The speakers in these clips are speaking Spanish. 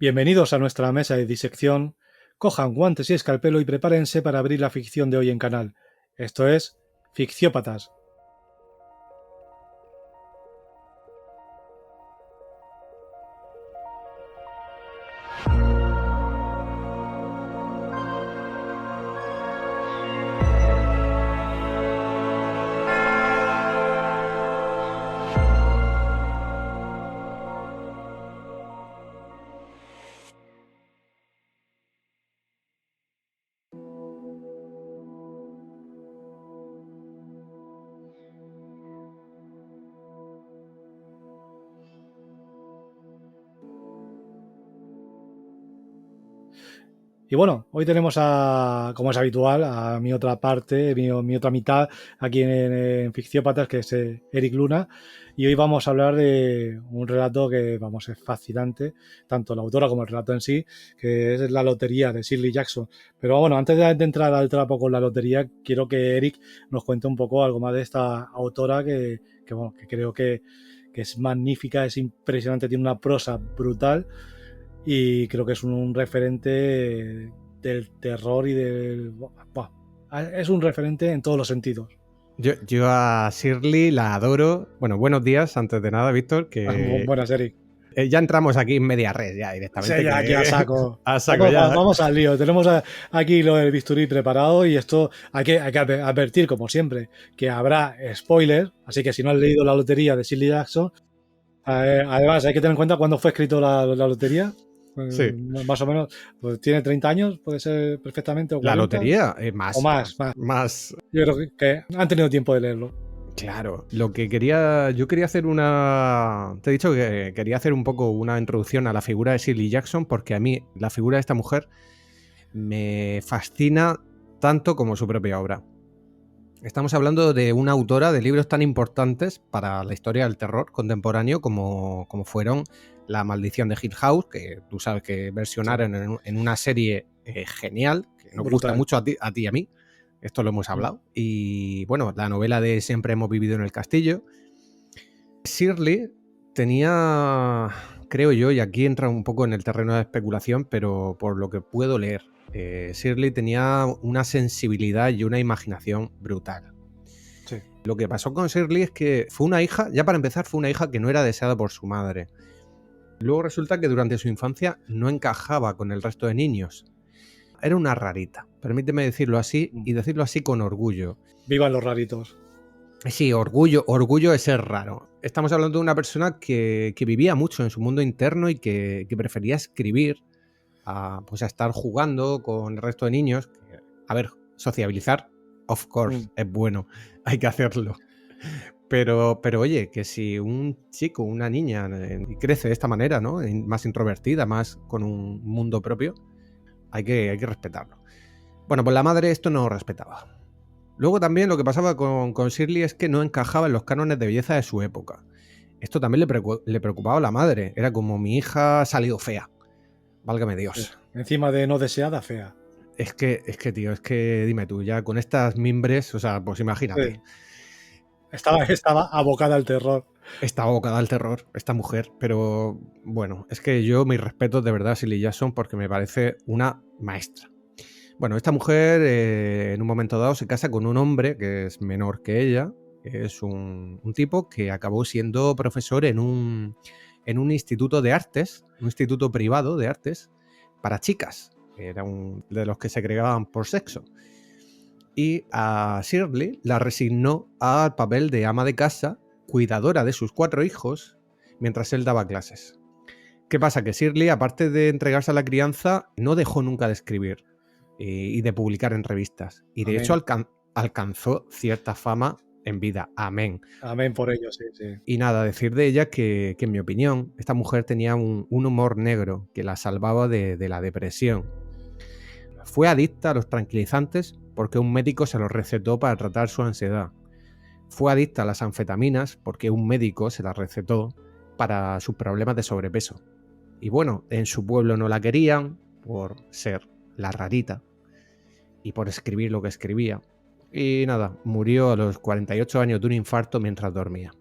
Bienvenidos a nuestra mesa de disección. Cojan guantes y escalpelo y prepárense para abrir la ficción de hoy en canal. Esto es Ficciópatas. Y bueno, hoy tenemos como es habitual, a mi otra parte, mi otra mitad aquí en Ficciópatas, que es Eric Luna. Y hoy vamos a hablar de un relato que, vamos, es fascinante, tanto la autora como el relato en sí, que es La lotería de Shirley Jackson. Pero bueno, antes de entrar al trapo con la lotería, quiero que Eric nos cuente un poco algo más de esta autora bueno, que creo que es magnífica, es impresionante, tiene una prosa brutal. Y creo que es un referente del terror y del... es un referente en todos los sentidos. Yo a Shirley la adoro. Bueno, buenos días, antes de nada, Víctor, que Buenas, Eric. ya entramos aquí en media red, ya directamente. Sí, ya, aquí a saco. A saco ya. Vamos al lío. Tenemos aquí lo del bisturí preparado y esto hay que advertir, como siempre, que habrá spoilers, así que si no has leído La lotería de Shirley Jackson, además hay que tener en cuenta cuándo fue escrito la lotería. Sí. Más o menos, pues tiene 30 años, puede ser perfectamente. O 40, La lotería, más. O más. Yo creo que han tenido tiempo de leerlo. Claro, yo quería hacer te he dicho que quería hacer un poco una introducción a la figura de Shirley Jackson, porque a mí la figura de esta mujer me fascina tanto como su propia obra. Estamos hablando de una autora de libros tan importantes para la historia del terror contemporáneo como fueron La maldición de Hill House, que tú sabes que versionaron en una serie genial, que nos gusta mucho a ti y a mí. Esto lo hemos hablado. Y bueno, la novela de Siempre hemos vivido en el castillo. Shirley tenía, creo yo, y aquí entra un poco en el terreno de especulación, pero por lo que puedo leer, Shirley tenía una sensibilidad y una imaginación brutal. Sí. Lo que pasó con Shirley es que fue una hija, ya para empezar, fue una hija que no era deseada por su madre. Luego resulta que durante su infancia no encajaba con el resto de niños. Era una rarita, permíteme decirlo así, y decirlo así con orgullo. Vivan los raritos. Sí, orgullo es ser raro. Estamos hablando de una persona que vivía mucho en su mundo interno y que prefería escribir pues a estar jugando con el resto de niños. A ver, sociabilizar, of course, es bueno, hay que hacerlo. Pero oye, que si un chico, una niña crece de esta manera, ¿no? Más introvertida, más con un mundo propio, hay que respetarlo. Bueno, pues la madre esto no respetaba. Luego también lo que pasaba con Shirley es que no encajaba en los cánones de belleza de su época. Esto también le preocupaba a la madre. Era como: mi hija ha salido fea. Válgame Dios. Encima de no deseada, fea. Es que, tío, dime tú, ya con estas mimbres, o sea, pues imagínate. Sí. Estaba abocada al terror. Estaba abocada al terror, esta mujer. Pero bueno, es que yo mis respetos de verdad a Shirley Jackson, porque me parece una maestra. Bueno, esta mujer en un momento dado se casa con un hombre que es menor que ella, que es un tipo que acabó siendo profesor en un instituto de artes, un instituto privado de artes para chicas. Era de los que se segregaban por sexo. Y a Shirley la resignó al papel de ama de casa, cuidadora de sus 4 hijos, mientras él daba clases. ¿Qué pasa? Que Shirley, aparte de entregarse a la crianza, no dejó nunca de escribir y de publicar en revistas. Y de hecho alcanzó cierta fama en vida. Amén. Amén por ello, sí. Y nada, decir de ella que en mi opinión, esta mujer tenía un humor negro que la salvaba de la depresión. Fue adicta a los tranquilizantes porque un médico se los recetó para tratar su ansiedad. Fue adicta a las anfetaminas porque un médico se las recetó para sus problemas de sobrepeso. Y bueno, en su pueblo no la querían por ser la rarita y por escribir lo que escribía. Y nada, murió a los 48 años de un infarto mientras dormía.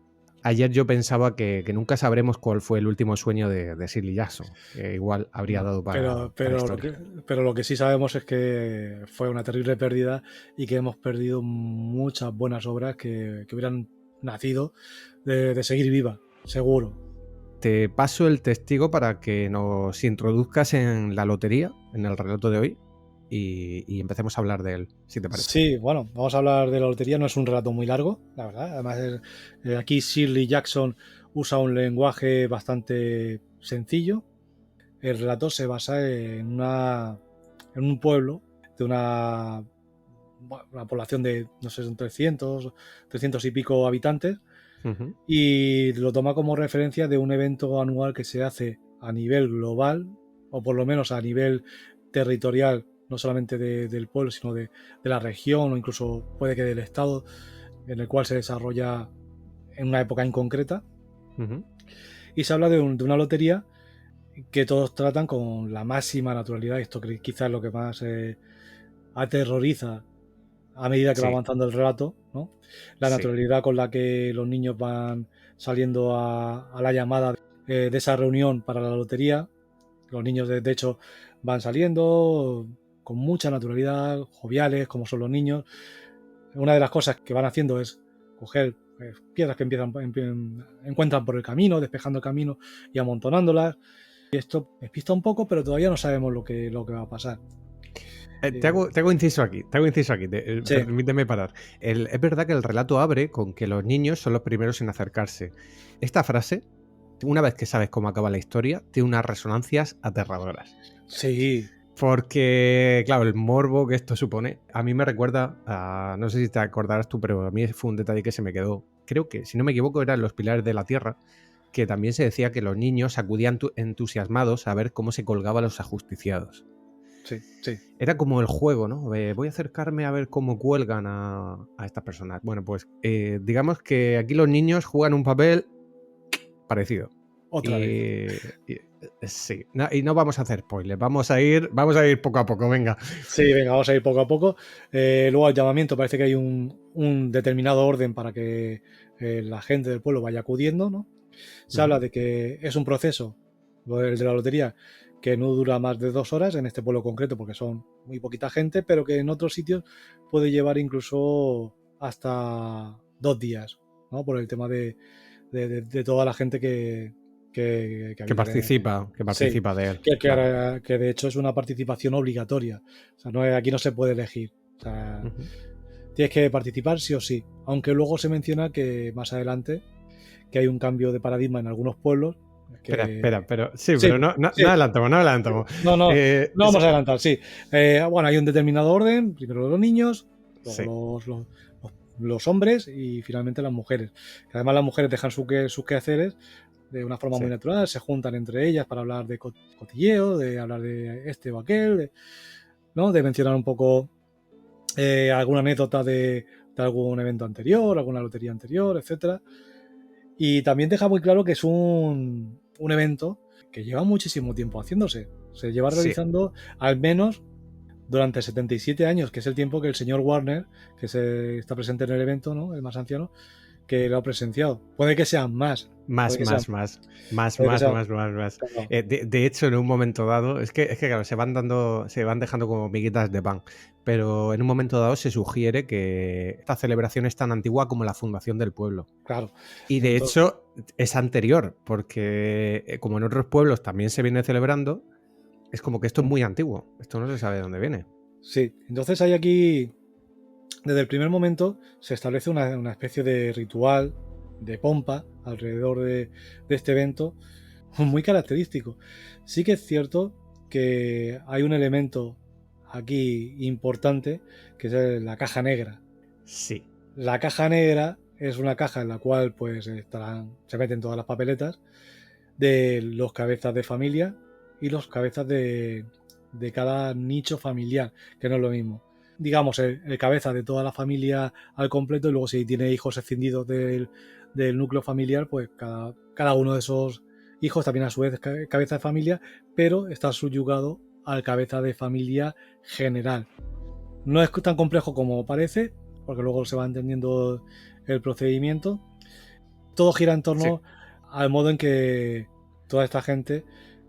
ayer yo pensaba que nunca sabremos cuál fue el último sueño de Shirley Jackson, que igual habría No, dado para historia. pero lo que sí sabemos es que fue una terrible pérdida y que hemos perdido muchas buenas obras que hubieran nacido de seguir viva, seguro. Te paso el testigo para que nos introduzcas en la lotería, en el relato de hoy, y empecemos a hablar de él, si te parece. Sí, bueno, vamos a hablar de la lotería. No es un relato muy largo, la verdad. Además, aquí Shirley Jackson usa un lenguaje bastante sencillo. El relato se basa en un pueblo de una población de, no sé, son 300 y pico habitantes, Uh-huh. y lo toma como referencia de un evento anual que se hace a nivel global, o por lo menos a nivel territorial, no solamente del pueblo, sino de la región o incluso puede que del estado, en el cual se desarrolla en una época en concreta. Uh-huh. Y se habla de una lotería que todos tratan con la máxima naturalidad. Esto quizás es lo que más aterroriza a medida que va Sí, avanzando el relato, ¿no? La sí. naturalidad con la que los niños van saliendo a la llamada de esa reunión para la lotería. Los niños, de hecho, van saliendo con mucha naturalidad, joviales, como son los niños. Una de las cosas que van haciendo es coger piedras que encuentran por el camino, despejando el camino y amontonándolas. Y esto despista un poco, pero todavía no sabemos lo que va a pasar. Te hago inciso aquí, Sí, permíteme parar. Es verdad que el relato abre con que los niños son los primeros en acercarse. Esta frase, una vez que sabes cómo acaba la historia, tiene unas resonancias aterradoras. sí, Porque, claro, el morbo que esto supone, a mí me recuerda a, no sé si te acordarás tú, pero a mí fue un detalle que se me quedó. Creo que, si no me equivoco, eran los pilares de la tierra, que también se decía que los niños acudían entusiasmados a ver cómo se colgaban los ajusticiados. sí, sí. Era como el juego, ¿no? Voy a acercarme a ver cómo cuelgan a estas personas. Bueno, pues digamos que aquí los niños juegan un papel parecido. Otra vez. Sí, y no vamos a hacer spoilers, vamos a ir poco a poco, venga. Sí, venga, vamos a ir poco a poco. Luego al llamamiento parece que hay un determinado orden para que la gente del pueblo vaya acudiendo, ¿no? Se habla de que es un proceso, el de la lotería, que no dura más de 2 horas en este pueblo concreto porque son muy poquita gente, pero que en otros sitios puede llevar incluso hasta 2 días, ¿no? Por el tema de toda la gente que Que habita sí, participa de él, claro. que de hecho es una participación obligatoria. O sea, aquí no se puede elegir. O sea, Uh-huh. tienes que participar sí o sí. Aunque luego se menciona que más adelante que hay un cambio de paradigma en algunos pueblos. Espera, pero sí, Sí, pero no sí. adelantamos. No, no, no Sí, vamos a adelantar, sí. Bueno, hay un determinado orden, primero los niños, sí, luego los hombres y finalmente las mujeres. Que además las mujeres dejan sus quehaceres de una forma sí. muy natural, se juntan entre ellas para hablar de cotilleo, de hablar de este o aquel, ¿no? De mencionar un poco alguna anécdota de algún evento anterior, alguna lotería anterior, etcétera. Y también deja muy claro que es un evento que lleva muchísimo tiempo haciéndose. Se lleva Sí. realizando al menos durante 77 años, que es el tiempo que el señor Warner, que está presente en el evento, ¿no? El más anciano, que lo ha presenciado. Puede que sean más. Más. Puede que sean, claro, De hecho, en un momento dado, es que claro, se van dejando como miguitas de pan, pero en un momento dado se sugiere que esta celebración es tan antigua como la fundación del pueblo. claro. Y de Entonces, hecho es anterior, porque como en otros pueblos también se viene celebrando, es como que esto es muy antiguo, esto no se sabe de dónde viene. sí, entonces hay aquí, desde el primer momento, se establece una especie de ritual, de pompa, alrededor de este evento, muy característico. Sí que es cierto que hay un elemento aquí importante, que es la caja negra. Sí. La caja negra es una caja en la cual pues se meten todas las papeletas de los cabezas de familia y los cabezas de cada nicho familiar, que no es lo mismo. Digamos, el cabeza de toda la familia al completo, y luego si tiene hijos escindidos del núcleo familiar, pues cada uno de esos hijos también a su vez cabeza de familia, pero está subyugado al cabeza de familia general. No es tan complejo como parece, porque luego se va entendiendo el procedimiento, todo gira en torno al modo en que toda esta gente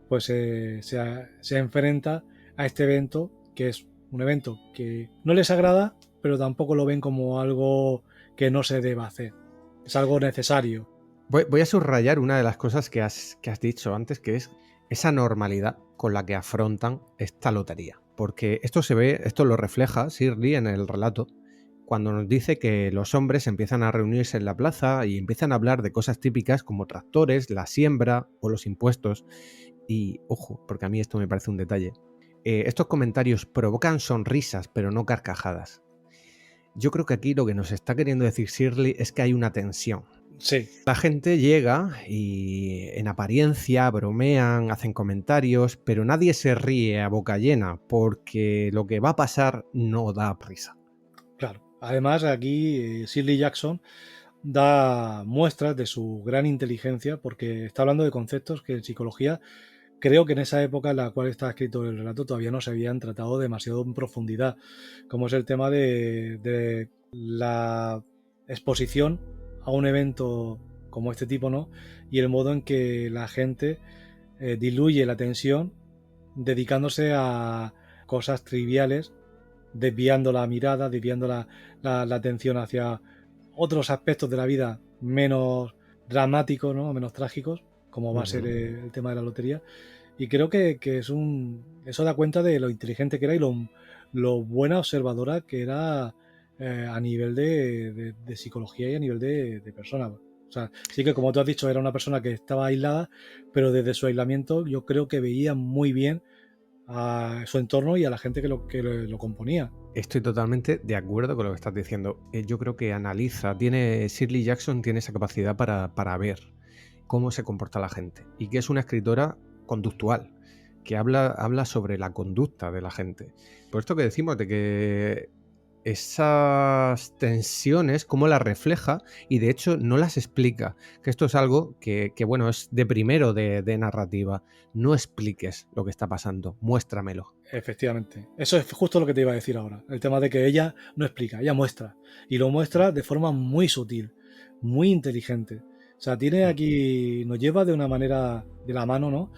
pues se enfrenta a este evento, que es un evento que no les agrada, pero tampoco lo ven como algo que no se deba hacer. Es algo necesario. Voy a subrayar una de las cosas que has dicho antes, que es esa normalidad con la que afrontan esta lotería. Porque esto se ve, esto lo refleja Shirley en el relato, cuando nos dice que los hombres empiezan a reunirse en la plaza y empiezan a hablar de cosas típicas como tractores, la siembra o los impuestos. Y, ojo, porque a mí esto me parece un detalle, estos comentarios provocan sonrisas, pero no carcajadas. Yo creo que aquí lo que nos está queriendo decir Shirley es que hay una tensión. Sí. La gente llega y en apariencia bromean, hacen comentarios, pero nadie se ríe a boca llena porque lo que va a pasar no da prisa. Claro. Además, aquí Shirley Jackson da muestras de su gran inteligencia porque está hablando de conceptos que en psicología creo que en esa época en la cual está escrito el relato todavía no se habían tratado demasiado en profundidad, como es el tema de la exposición a un evento como este tipo, ¿no? Y el modo en que la gente diluye la tensión dedicándose a cosas triviales, desviando la mirada, desviando la atención hacia otros aspectos de la vida menos dramáticos, ¿no? Menos trágicos, como va a ser el tema de la lotería. Y creo que eso da cuenta de lo inteligente que era y lo buena observadora que era a nivel de psicología y a nivel de persona. O sea, sí que como tú has dicho, era una persona que estaba aislada, pero desde su aislamiento yo creo que veía muy bien a su entorno y a la gente que lo componía. Estoy totalmente de acuerdo con lo que estás diciendo. Yo creo que Shirley Jackson tiene esa capacidad para ver cómo se comporta la gente y que es una escritora conductual, que habla sobre la conducta de la gente. Por esto que decimos de que esas tensiones, cómo las refleja y de hecho no las explica, que esto es algo que bueno, es de primero de narrativa. No expliques lo que está pasando, muéstramelo. Efectivamente. Eso es justo lo que te iba a decir ahora. El tema de que ella no explica, ella muestra. Y lo muestra de forma muy sutil, muy inteligente. O sea, tiene aquí, nos lleva de una manera de la mano, ¿no?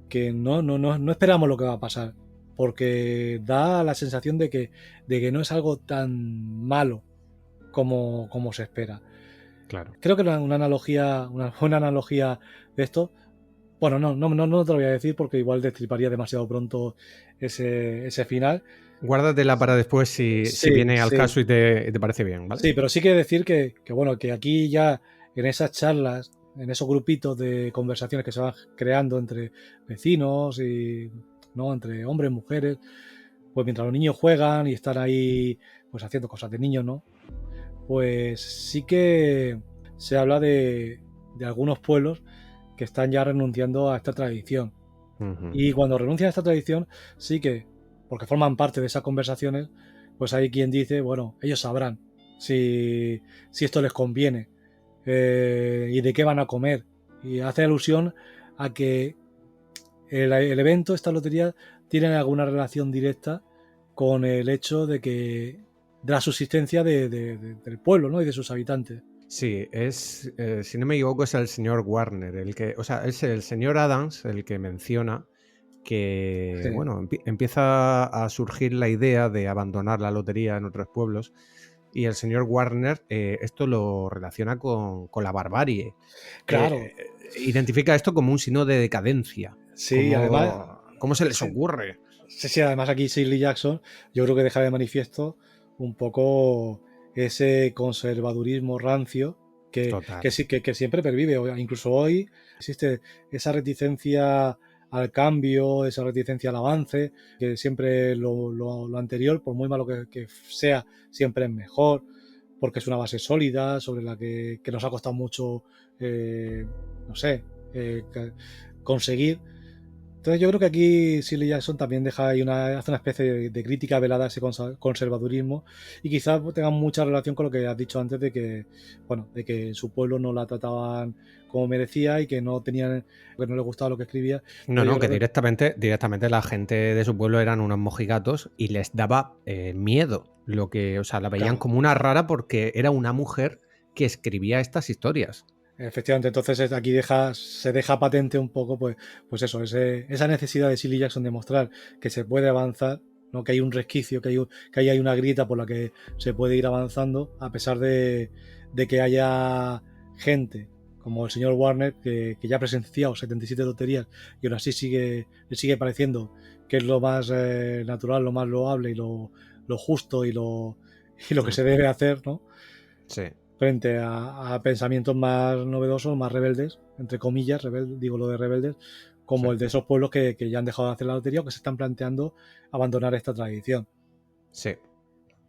Que no esperamos lo que va a pasar. Porque da la sensación de que no es algo tan malo como se espera. Claro. Creo que una buena analogía de esto. Bueno, no te lo voy a decir porque igual destriparía demasiado pronto ese final. Guárdatela para después si viene al caso y te parece bien, ¿vale? Sí, pero sí que decir que bueno, que aquí ya en esas charlas, en esos grupitos de conversaciones que se van creando entre vecinos y no entre hombres, mujeres, pues mientras los niños juegan y están ahí pues haciendo cosas de niños, ¿no? Pues sí que se habla de algunos pueblos que están ya renunciando a esta tradición. Y cuando renuncian a esta tradición, sí que, porque forman parte de esas conversaciones, pues hay quien dice, bueno, ellos sabrán si esto les conviene y de qué van a comer. Y hace alusión a que el evento, esta lotería, tiene alguna relación directa con el hecho de la subsistencia del pueblo, ¿no? Y de sus habitantes. Sí, si no me equivoco, es el señor Warner, es el señor Adams el que menciona que, Sí. bueno, empieza a surgir la idea de abandonar la lotería en otros pueblos y el señor Warner esto lo relaciona con la barbarie. Claro. Identifica esto como un signo de decadencia. Sí, además... ¿Cómo se les sí, ocurre? sí, además aquí Shirley Jackson yo creo que deja de manifiesto un poco ese conservadurismo rancio Total. que siempre pervive. Incluso hoy existe esa reticencia al cambio, esa reticencia al avance, que siempre lo anterior, por muy malo que sea, siempre es mejor, porque es una base sólida sobre la que nos ha costado mucho, no sé, conseguir. Entonces yo creo que aquí Shirley Jackson también hace una especie de crítica velada a ese conservadurismo y quizás tenga mucha relación con lo que has dicho antes de que, bueno, de que en su pueblo no la trataban como merecía y que no les gustaba lo que escribía. No, que directamente la gente de su pueblo eran unos mojigatos y les daba miedo. La veían Claro. como una rara porque era una mujer que escribía estas historias. Efectivamente, entonces aquí se deja patente un poco, pues eso, esa necesidad de Shirley Jackson de mostrar que se puede avanzar, ¿no? Que hay un resquicio, que ahí hay una grieta por la que se puede ir avanzando, a pesar de que haya gente como el señor Warner, que ya ha presenciado 77 loterías y aún así le sigue pareciendo que es lo más natural, lo más loable y lo justo y lo que se debe hacer, ¿no? Sí. Frente a pensamientos más novedosos, más rebeldes, entre comillas, digo lo de rebeldes, como Sí. el de esos pueblos que ya han dejado de hacer la lotería o que se están planteando abandonar esta tradición. Sí.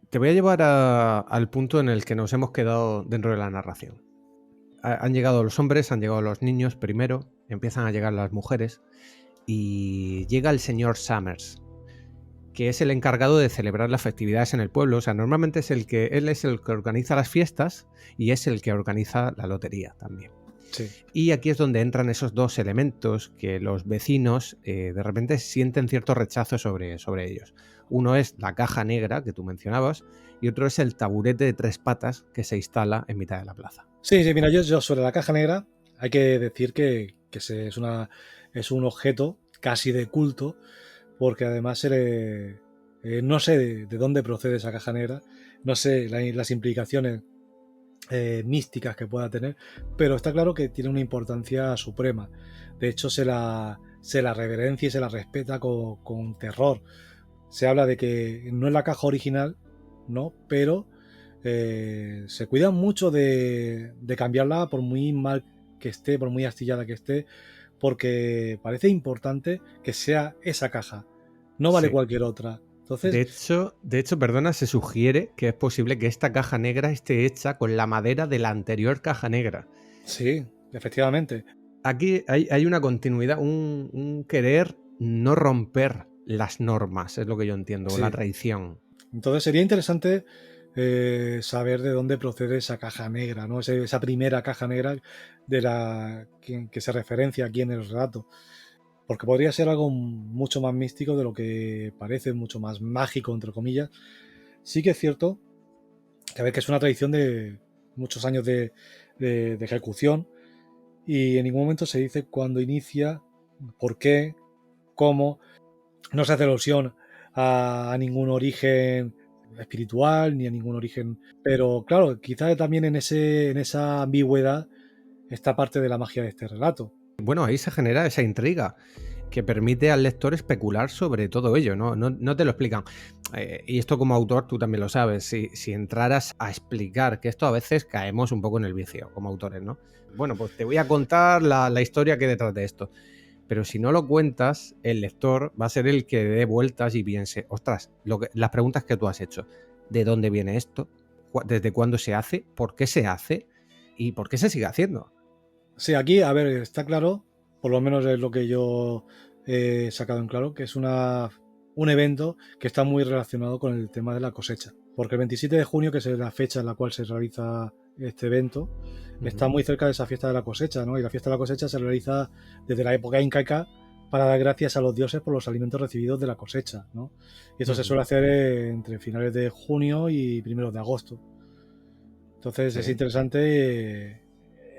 Te voy a llevar al punto en el que nos hemos quedado dentro de la narración. Han llegado los hombres, han llegado los niños primero, empiezan a llegar las mujeres y llega el señor Summers, que es el encargado de celebrar las festividades en el pueblo. O sea, normalmente él es el que organiza las fiestas y es el que organiza la lotería también. Sí. Y aquí es donde entran esos dos elementos que los vecinos de repente sienten cierto rechazo sobre ellos. Uno es la caja negra que tú mencionabas y otro es el taburete de 3 patas que se instala en mitad de la plaza. Sí, mira, yo sobre la caja negra hay que decir que es un objeto casi de culto, porque además no sé de dónde procede esa caja negra, no sé las implicaciones místicas que pueda tener, pero está claro que tiene una importancia suprema. De hecho, se la reverencia y se la respeta con terror. Se habla de que no es la caja original, ¿no? Pero se cuidan mucho de cambiarla por muy mal que esté, por muy astillada que esté, porque parece importante que sea esa caja. No vale Sí. cualquier otra. Entonces, De hecho, perdona, se sugiere que es posible que esta caja negra esté hecha con la madera de la anterior caja negra. sí, efectivamente. Aquí hay una continuidad, un querer no romper las normas, es lo que yo entiendo, o la Sí. tradición. Entonces sería interesante saber de dónde procede esa caja negra, ¿no? Esa primera caja negra de la que se referencia aquí en el relato. Porque podría ser algo mucho más místico de lo que parece, mucho más mágico, entre comillas. Sí que es cierto que, a ver, que es una tradición de muchos años de ejecución y en ningún momento se dice cuándo inicia, por qué, cómo. No se hace alusión a ningún origen espiritual ni a ningún origen. Pero claro, quizás también en esa ambigüedad está parte de la magia de este relato. Bueno, ahí se genera esa intriga que permite al lector especular sobre todo ello, ¿no? No te lo explican. Y esto como autor tú también lo sabes, si entraras a explicar, que esto a veces caemos un poco en el vicio como autores, ¿no? Bueno, pues te voy a contar la historia que hay detrás de esto. Pero si no lo cuentas, el lector va a ser el que dé vueltas y piense, ostras, las preguntas que tú has hecho, ¿de dónde viene esto? ¿Desde cuándo se hace? ¿Por qué se hace? ¿Y por qué se sigue haciendo? Sí, aquí, a ver, está claro, por lo menos es lo que yo he sacado en claro, que es un evento que está muy relacionado con el tema de la cosecha. Porque el 27 de junio, que es la fecha en la cual se realiza este evento, está muy cerca de esa fiesta de la cosecha, ¿no? Y la fiesta de la cosecha se realiza desde la época incaica para dar gracias a los dioses por los alimentos recibidos de la cosecha, ¿no? Y esto se suele hacer entre finales de junio y primeros de agosto. Entonces Sí. es interesante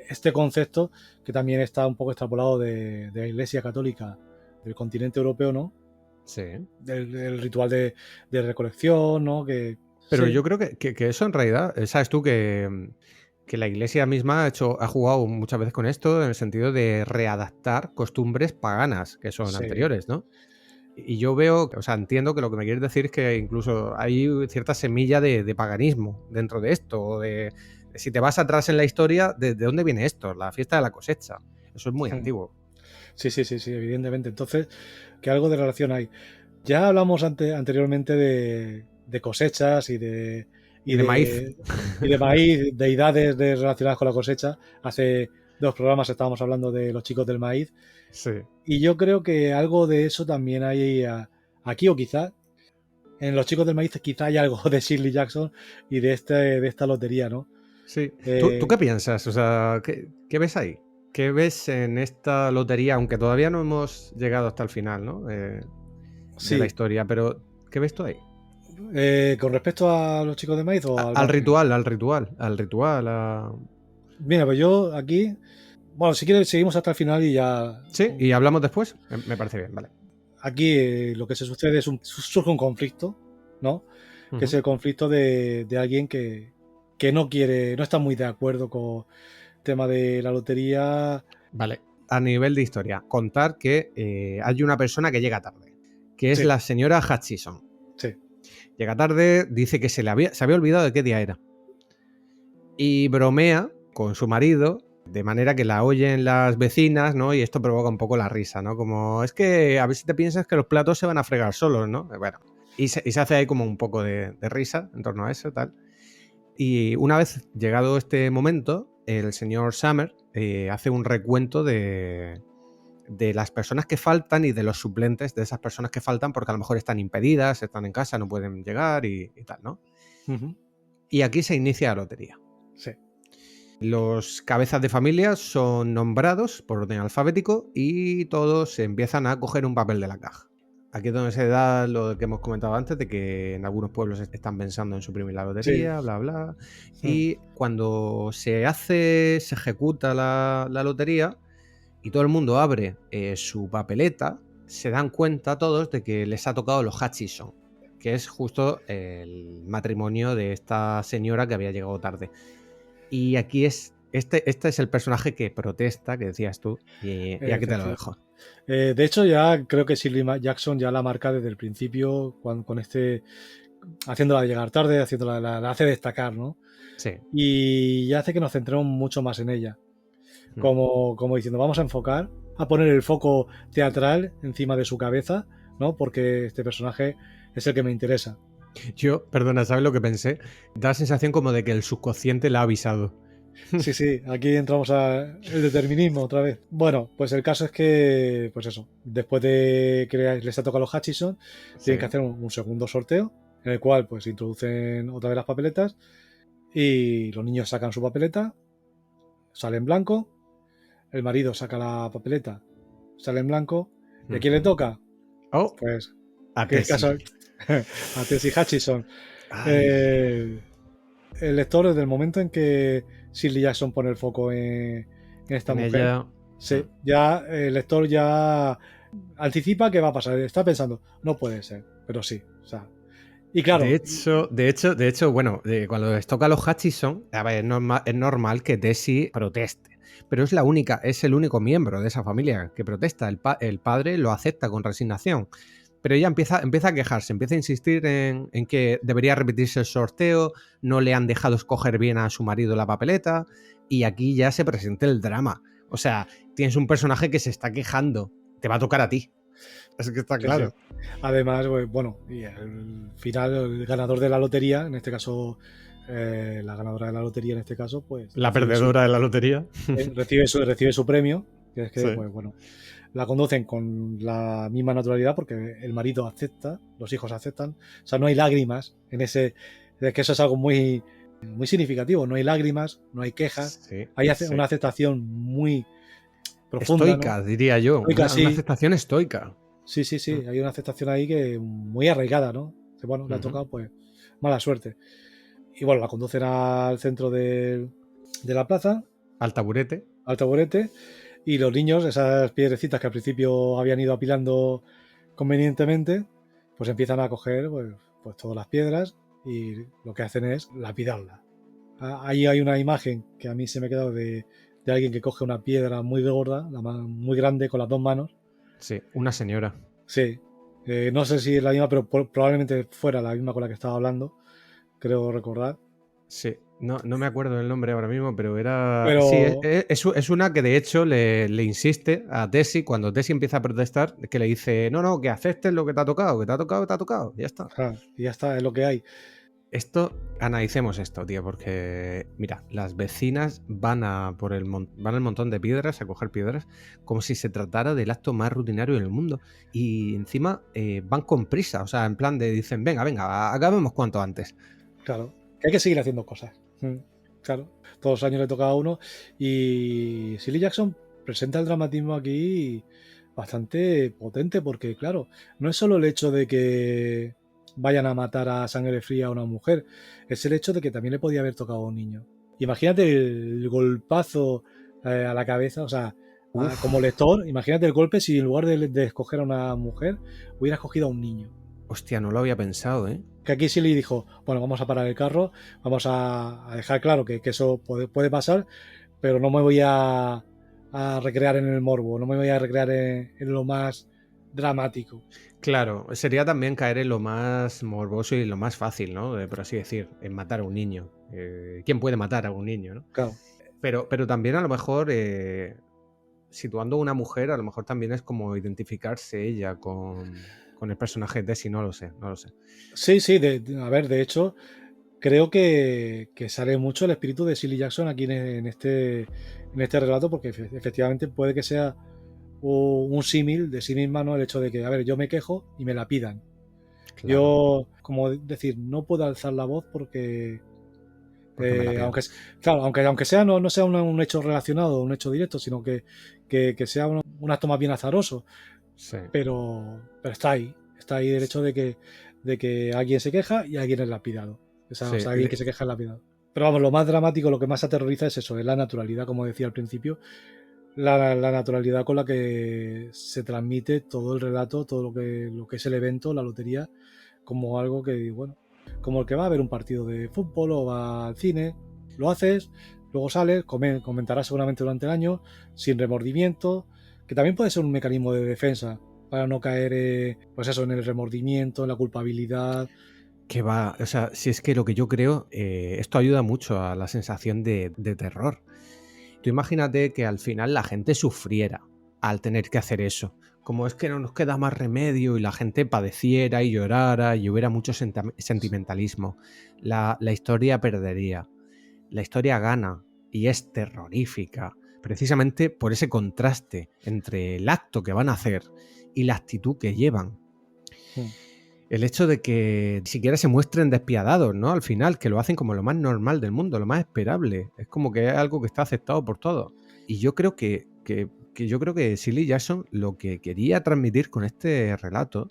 este concepto que también está un poco extrapolado de la Iglesia Católica del continente europeo, ¿no? Sí. Del ritual de recolección, ¿no? Pero Sí, yo creo que eso en realidad, sabes tú que la iglesia misma ha jugado muchas veces con esto en el sentido de readaptar costumbres paganas que son sí, anteriores, ¿no? Y yo veo, o sea, entiendo que lo que me quieres decir es que incluso hay cierta semilla de paganismo dentro de esto, o de si te vas atrás en la historia, ¿de dónde viene esto? La fiesta de la cosecha. Eso es muy antiguo. sí, evidentemente. Entonces, que algo de relación hay. Ya hablamos anteriormente de cosechas Y de maíz. y de maíz, deidades relacionadas con la cosecha. Hace 2 programas estábamos hablando de los chicos del maíz. Sí. Y yo creo que algo de eso también hay aquí, o quizás en los chicos del maíz quizá hay algo de Shirley Jackson y de esta lotería, ¿no? Sí. ¿Tú qué piensas? O sea, ¿qué ves ahí? ¿Qué ves en esta lotería? Aunque todavía no hemos llegado hasta el final, ¿no? De la Sí. historia, pero ¿qué ves tú ahí? Con respecto a los chicos del maíz o al Al margen. ritual, al ritual, al ritual. Mira, pues yo aquí... Bueno, si quieres seguimos hasta el final y ya... Sí, y hablamos después. Me parece bien, vale. Aquí lo que se sucede es surge un conflicto, ¿no? Que es Ujú. el conflicto de alguien que no quiere, no está muy de acuerdo con el tema de la lotería. Vale. A nivel de historia, contar que hay una persona que llega tarde, que es Sí, la señora Hutchison. sí. Llega tarde, dice que se había olvidado de qué día era. Y bromea con su marido, de manera que la oyen las vecinas, ¿no? Y esto provoca un poco la risa, ¿no? Como, es que a ver si te piensas que los platos se van a fregar solos, ¿no? Bueno, y se hace ahí como un poco de risa en torno a eso, tal. Y una vez llegado este momento, el señor Summer hace un recuento de las personas que faltan y de los suplentes de esas personas que faltan porque a lo mejor están impedidas, están en casa, no pueden llegar y tal, ¿no? Ujú. Y aquí se inicia la lotería. Sí. Los cabezas de familia son nombrados por orden alfabético y todos empiezan a coger un papel de la caja. Aquí es donde se da lo que hemos comentado antes, de que en algunos pueblos están pensando en suprimir la Sí. lotería, bla, bla. Mm. Y cuando se ejecuta la lotería y todo el mundo abre su papeleta, se dan cuenta todos de que les ha tocado los Hutchison, que es justo el matrimonio de esta señora que había llegado tarde. Y aquí este es el personaje que protesta, que decías tú, y aquí te lo Efectivamente. dejo. De hecho, ya creo que Shirley Jackson ya la marca desde el principio, con este, haciéndola llegar tarde, haciéndola, la hace destacar, ¿no? Sí. Y ya hace que nos centremos mucho más en ella. Mm. Como diciendo, vamos a enfocar, a poner el foco teatral encima de su cabeza, ¿no? Porque este personaje es el que me interesa. Yo, perdona, ¿sabes lo que pensé? Da la sensación como de que el subconsciente la ha avisado. Sí, sí, aquí entramos al determinismo otra vez. Bueno, pues el caso es que, pues eso, después de que les ha tocado a los Hutchison, tienen que Sí. hacer un segundo sorteo, en el cual pues introducen otra vez las papeletas y los niños sacan su papeleta, sale en blanco, el marido saca la papeleta, sale en blanco, ¿y a quién le Ujú. toca? Oh, Pues, a ¿qué caso? Tessie. A Tessie Hutchison. Ay. Eh, el lector, desde el momento en que Shirley Jackson pone el foco en esta En mujer, ella. sí, ya el lector ya anticipa qué va a pasar. Está pensando, no puede ser, pero sí. O sea, y De claro, hecho, bueno, cuando les toca a los Hutchison, a ver, es normal que Tessie proteste. Pero es el único miembro de esa familia que protesta. El padre lo acepta con resignación. Pero ella empieza a quejarse, empieza a insistir en que debería repetirse el sorteo, no le han dejado escoger bien a su marido la papeleta, y aquí ya se presenta el drama. O sea, tienes un personaje que se está quejando, te va a tocar a ti. Es que está sí, sí. claro. Además, pues, bueno, y al final el ganador de la lotería, en este caso, la ganadora de la lotería, en este caso, pues La perdedora de la lotería. recibe su premio, que es que, Sí. pues bueno, la conducen con la misma naturalidad porque el marido acepta, los hijos aceptan, o sea, no hay lágrimas en ese, es que eso es algo muy significativo, no hay lágrimas, no hay quejas, Sí, hay sí. una aceptación muy profunda, ¿no? Estoica, diría yo. Estoica, Una sí, aceptación estoica. sí, sí, sí, Mm. hay una aceptación ahí que muy arraigada, ¿no? Que, bueno, le ha Ujú. tocado, pues, mala suerte. Y bueno, la conducen al centro de la plaza, Al taburete. al taburete, y los niños, esas piedrecitas que al principio habían ido apilando convenientemente, pues empiezan a coger pues todas las piedras y lo que hacen es lapidarla. Ahí hay una imagen que a mí se me ha quedado de alguien que coge una piedra muy gorda, muy grande, con las dos manos. Sí, una señora. Sí, no sé si es la misma, pero probablemente fuera la misma con la que estaba hablando, creo recordar. Sí, no me acuerdo del nombre ahora mismo, pero era. Sí, Pero, es una que de hecho le insiste a Tessie cuando Tessie empieza a protestar, que le dice: No, que aceptes lo que te ha tocado, que te ha tocado, te ha tocado. Ya está. y ya está, es lo que hay. Analicemos esto, tío, porque mira, las vecinas van van al montón de piedras, a coger piedras, como si se tratara del acto más rutinario del mundo. Y encima van con prisa, o sea, en plan de dicen, venga, acabemos cuanto antes. Claro, que hay que seguir haciendo cosas. Claro, todos los años le toca a uno. Y Silly Jackson presenta el dramatismo aquí bastante potente, porque, claro, no es solo el hecho de que vayan a matar a sangre fría a una mujer, es el hecho de que también le podía haber tocado a un niño. Imagínate el golpazo a la cabeza, o sea, como Uf, lector, imagínate el golpe si en lugar de escoger a una mujer, hubiera escogido a un niño. hostia, no lo había pensado, ¿eh? Que aquí sí le dijo, bueno, vamos a parar el carro, vamos a dejar claro que eso puede pasar, pero no me voy a recrear en el morbo, no me voy a recrear en lo más dramático. Claro, sería también caer en lo más morboso y lo más fácil, ¿no? Por así decir, en matar a un niño. ¿Quién puede matar a un niño, no? Claro. Pero también a lo mejor, situando a una mujer, a lo mejor también es como identificarse ella con el personaje de Desi, no lo sé, no lo sé. Sí, sí, a ver, de hecho, creo que sale mucho el espíritu de Shirley Jackson aquí en este relato, porque efectivamente puede que sea un símil de sí misma, ¿no? El hecho de que, a ver, yo me quejo y me la pidan. Claro, Yo, como decir, no puedo alzar la voz porque, porque me la pidan. aunque, claro, aunque sea, no sea un hecho relacionado, un hecho directo, sino que sea un acto más bien azaroso, Sí. pero está ahí el hecho de que alguien se queja y alguien es lapidado. O Sí, sea, alguien que se queja es lapidado. Pero vamos, lo más dramático, lo que más aterroriza es eso, es la naturalidad, como decía al principio, la naturalidad con la que se transmite todo el relato, todo lo que es el evento, la lotería, como algo que, bueno, como el que va a ver un partido de fútbol o va al cine, lo haces, luego sales, comentarás seguramente durante el año, sin remordimiento, que también puede ser un mecanismo de defensa para no caer, pues eso, en el remordimiento, en la culpabilidad. que va, o sea, si es que lo que yo creo, esto ayuda mucho a la sensación de terror. Tú imagínate que al final la gente sufriera al tener que hacer eso. Como es que no nos queda más remedio y la gente padeciera y llorara y hubiera mucho sentimentalismo, la historia perdería. La historia gana y es terrorífica, precisamente por ese contraste entre el acto que van a hacer y la actitud que llevan. Hmm. El hecho de que ni siquiera se muestren despiadados, ¿no? Al final, que lo hacen como lo más normal del mundo, lo más esperable. Es como que es algo que está aceptado por todos. Y yo creo que yo creo que Shirley Jackson lo que quería transmitir con este relato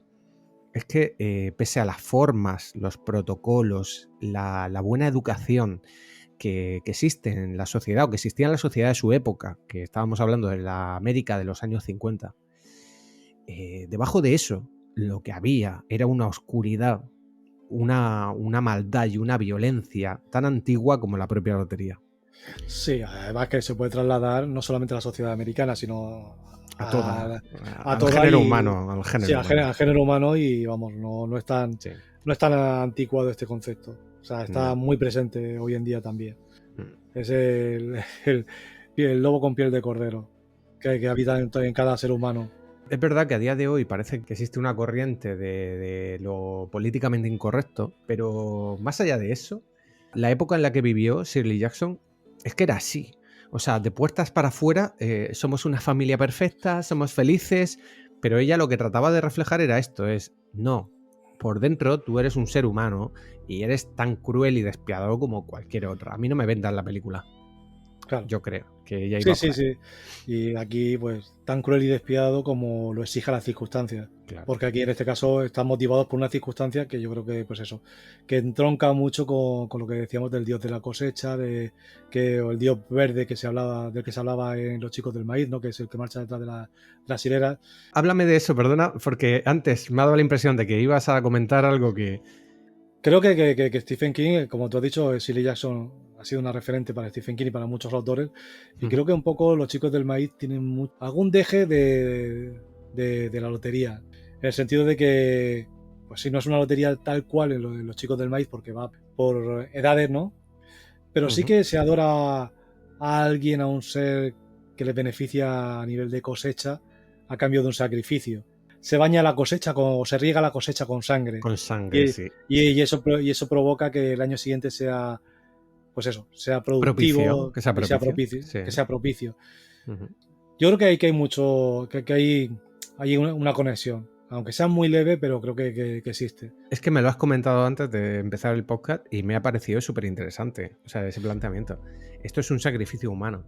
es que pese a las formas, los protocolos, la buena educación que existe en la sociedad o que existía en la sociedad de su época, que estábamos hablando de la América de los años 50, debajo de eso lo que había era una oscuridad, una maldad y una violencia tan antigua como la propia lotería. Sí, además que se puede trasladar no solamente a la sociedad americana, sino A toda, a al toda género y humano, al sí, género humano. al género humano y vamos, Sí, no es tan anticuado este concepto. O sea, está no. muy presente hoy en día también. Mm. Es el lobo con piel de cordero que habita en cada ser humano. Es verdad que a día de hoy parece que existe una corriente de lo políticamente incorrecto, pero más allá de eso, la época en la que vivió Shirley Jackson es que era así. O sea, de puertas para afuera, somos una familia perfecta, somos felices, pero ella lo que trataba de reflejar era esto, es, no, por dentro tú eres un ser humano y eres tan cruel y despiadado como cualquier otra. A mí no me vendan la película, Claro. yo creo que ella Sí, iba por sí, ahí. sí. Y aquí, pues, tan cruel y despiadado como lo exija las circunstancias. Claro. Porque aquí en este caso están motivados por una circunstancia que yo creo que, pues eso, que entronca mucho con lo que decíamos del dios de la cosecha, o el dios verde del que se hablaba en Los Chicos del Maíz, ¿no? Que es el que marcha detrás de las hileras. Háblame de eso, perdona, porque antes me ha dado la impresión de que ibas a comentar algo que... Creo que Stephen King, como tú has dicho, Shirley Jackson ha sido una referente para Stephen King y para muchos autores. Y creo que un poco Los Chicos del Maíz tienen algún deje de la lotería. En el sentido de que, pues sí, no es una lotería tal cual en Los Chicos del Maíz, porque va por edades, ¿no? Pero sí que se adora a alguien, a un ser que le beneficia a nivel de cosecha a cambio de un sacrificio. Se baña la cosecha o se riega la cosecha con sangre. Con sangre, Y, sí. y eso provoca que el año siguiente sea, pues eso, sea Propicio, productivo que sea y sea propicio. propicio, Sí. que sea propicio. Ujú. Yo creo que hay mucho, hay una conexión, aunque sea muy leve, pero creo que existe. Es que me lo has comentado antes de empezar el podcast y me ha parecido súper interesante, o sea, ese planteamiento. Esto es un sacrificio humano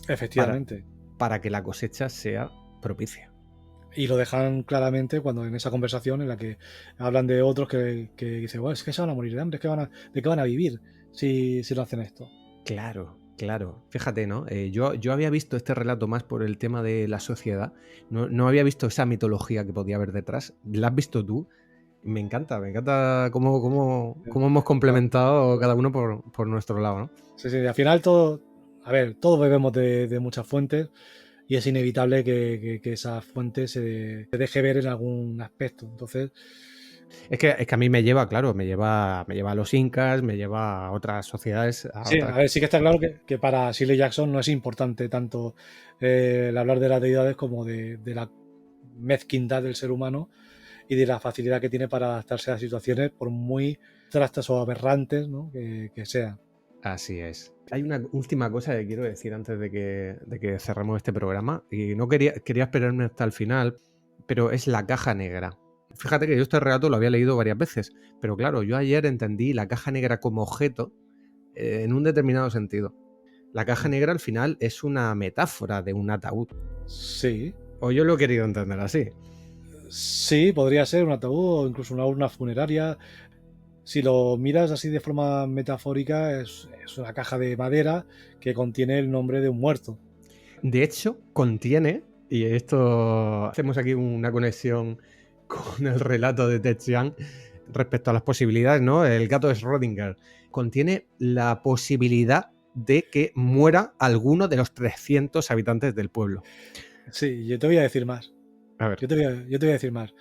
para, Efectivamente. para que la cosecha sea propicia. Y lo dejan claramente cuando en esa conversación en la que hablan de otros que dicen, bueno, es que se van a morir de hambre, ¿de qué van a vivir si no hacen esto? Claro, claro. Fíjate, ¿no? Yo había visto este relato más por el tema de la sociedad. No había visto esa mitología que podía haber detrás. ¿La has visto tú? Me encanta cómo hemos complementado cada uno por nuestro lado, ¿no? Sí, sí, al final todo, a ver, todos bebemos de muchas fuentes y es inevitable que esa fuente se deje ver en algún aspecto. Entonces, Es que a mí me lleva, claro, me lleva a los incas, me lleva a otras sociedades, a sí, a otras... ver, sí que está claro que para Shirley Jackson no es importante tanto el hablar de las deidades como de la mezquindad del ser humano y de la facilidad que tiene para adaptarse a situaciones por muy trastas o aberrantes, ¿no? que sean. Así es. Hay una última cosa que quiero decir antes de que cerremos este programa, y no quería esperarme hasta el final, pero es la caja negra. Fíjate que yo este relato lo había leído varias veces, pero claro, yo ayer entendí la caja negra como objeto en un determinado sentido. La caja negra al final es una metáfora de un ataúd. Sí, O yo lo he querido entender así. sí, podría ser un ataúd o incluso una urna funeraria. Si lo miras así de forma metafórica, es una caja de madera que contiene el nombre de un muerto. De hecho, contiene, y esto hacemos aquí una conexión con el relato de Ted Chiang respecto a las posibilidades, ¿no? El gato de Schrödinger contiene la posibilidad de que muera alguno de los 300 habitantes del pueblo. Sí, yo te voy a decir más. A ver. Yo te voy a decir más.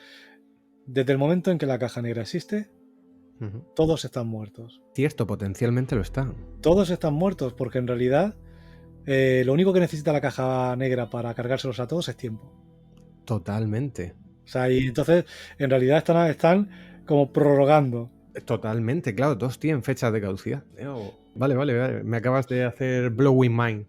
Desde el momento en que la caja negra existe, Ujú. todos están muertos. Cierto, potencialmente lo está. Todos están muertos porque en realidad lo único que necesita la caja negra para cargárselos a todos es tiempo. Totalmente. O sea, y entonces en realidad están como prorrogando. Totalmente, claro, todos tienen fechas de caducidad. Vale. Me acabas de hacer blowing mind.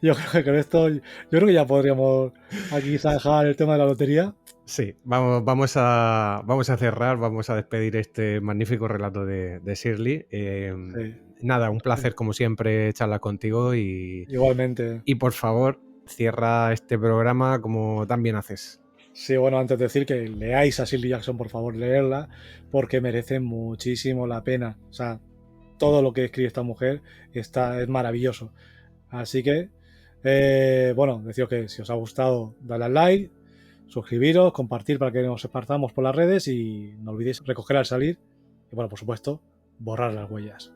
Yo creo que con esto, yo creo que ya podríamos aquí dejar el tema de la lotería. Sí, vamos a cerrar, vamos a despedir este magnífico relato de Shirley. Sí, Nada, un placer como siempre charlar contigo igualmente. y por favor cierra este programa como tan bien haces. Sí, bueno, antes de decir que leáis a Shirley Jackson, por favor, leerla, porque merece muchísimo la pena. O sea, todo lo que escribe esta mujer es maravilloso. Así que, bueno, deciros que si os ha gustado, dale al like, suscribiros, compartir para que nos espartamos por las redes y no olvidéis recoger al salir y, bueno, por supuesto, borrar las huellas.